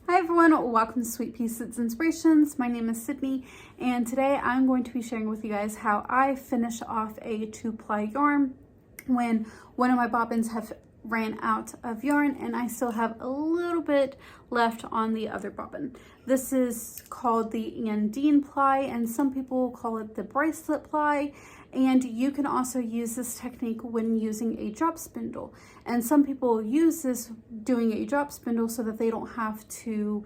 Hi everyone, welcome to Sweetpea Sits Inspirations. My name is Sydney, and today I'm going to be sharing with you guys how I finish off a 2-ply yarn when one of my bobbins have ran out of yarn and I still have a little bit left on the other bobbin. This is called the Andean Ply, and some people call it the Bracelet Ply. And you can also use this technique when using a drop spindle. And some people use this doing a drop spindle so that they don't have to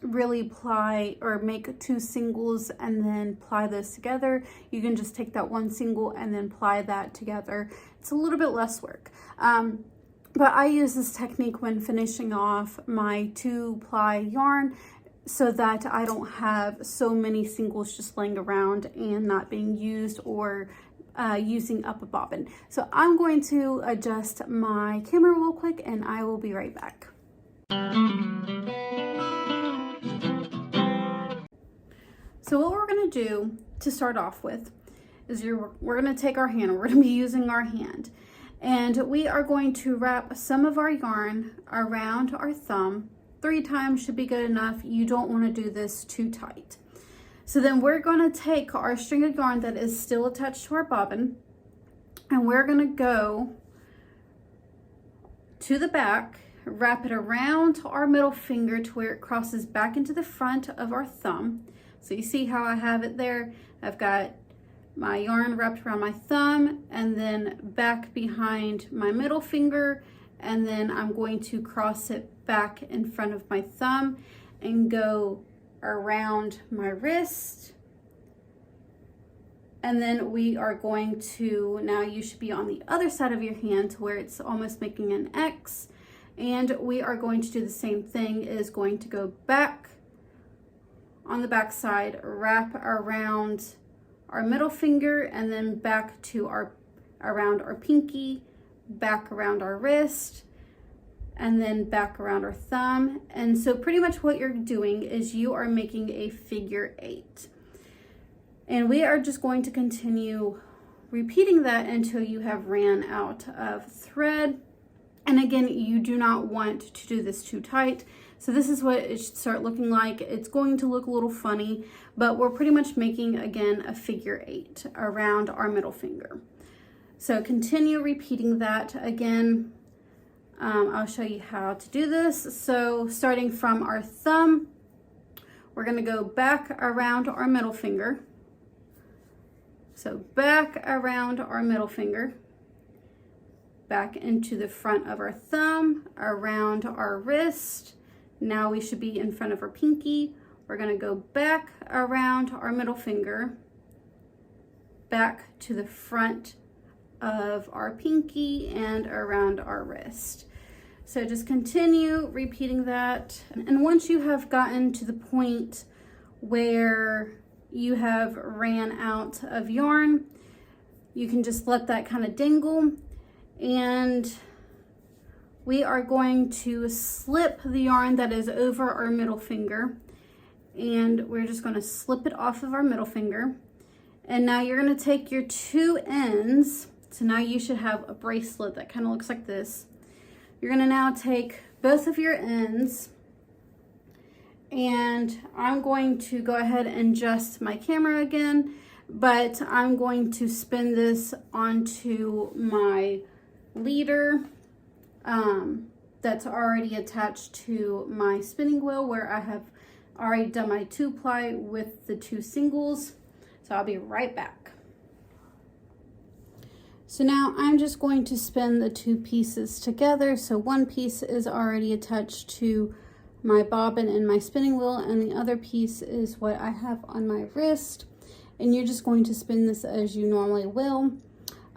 really ply or make 2 singles and then ply those together. You can just take that 1 single and then ply that together. It's a little bit less work. But I use this technique when finishing off my 2-ply yarn, so that I don't have so many singles just laying around and not being used or using up a bobbin. So I'm going to adjust my camera real quick and I will be right back. So what we're gonna do to start off with is we're gonna take our hand, we're gonna be using our hand, and we are going to wrap some of our yarn around our thumb. 3 times should be good enough. You don't want to do this too tight. So then we're going to take our string of yarn that is still attached to our bobbin, and we're going to go to the back, wrap it around our middle finger to where it crosses back into the front of our thumb. So you see how I have it there? I've got my yarn wrapped around my thumb and then back behind my middle finger, and then I'm going to cross it back in front of my thumb and go around my wrist. And then we are going to, now you should be on the other side of your hand to where it's almost making an X. And we are going to do the same thing, is going to go back on the back side, wrap around our middle finger, and then back to around our pinky, back around our wrist, and then back around our thumb. And so pretty much what you're doing is you are making a figure 8. And we are just going to continue repeating that until you have ran out of thread. And again, you do not want to do this too tight. So this is what it should start looking like. It's going to look a little funny, but we're pretty much making, again, a figure 8 around our middle finger. So continue repeating that again. I'll show you how to do this. So starting from our thumb, we're going to go back around our middle finger. So back around our middle finger, back into the front of our thumb, around our wrist. Now we should be in front of our pinky. We're going to go back around our middle finger, back to the front of our pinky and around our wrist. So just continue repeating that. And once you have gotten to the point where you have ran out of yarn, you can just let that kind of dangle, and we are going to slip the yarn that is over our middle finger, and we're just going to slip it off of our middle finger. And now you're going to take your 2 ends. So now you should have a bracelet that kind of looks like this. You're going to now take both of your ends, and I'm going to go ahead and adjust my camera again, but I'm going to spin this onto my leader that's already attached to my spinning wheel, where I have already done my 2-ply with the 2 singles. So I'll be right back. So now I'm just going to spin the 2 pieces together. So one piece is already attached to my bobbin and my spinning wheel, and the other piece is what I have on my wrist. And you're just going to spin this as you normally will.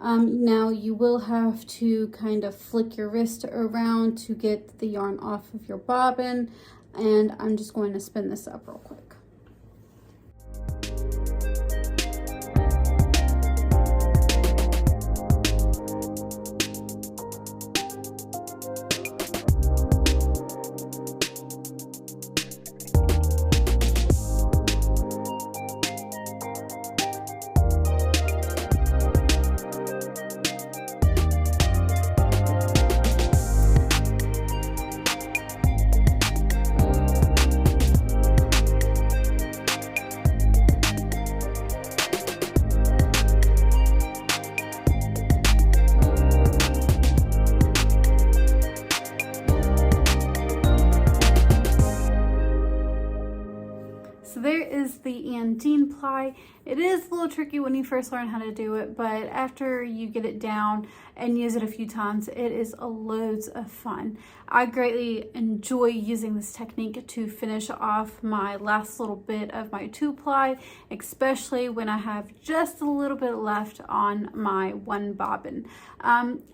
Now you will have to kind of flick your wrist around to get the yarn off of your bobbin, and I'm just going to spin this up real quick. there is the Andean Ply. It is a little tricky when you first learn how to do it, but after you get it down and use it a few times, it is loads of fun. I greatly enjoy using this technique to finish off my last little bit of my 2-ply, especially when I have just a little bit left on my 1 bobbin.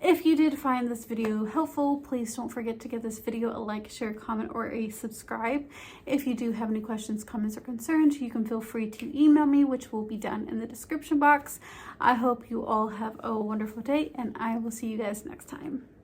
If you did find this video helpful, please don't forget to give this video a like, share, comment, or a subscribe. If you do have any questions, comments, or concerns, you can feel free to email me, which will be down in the description box. I hope you all have a wonderful day, and I will see you guys next time.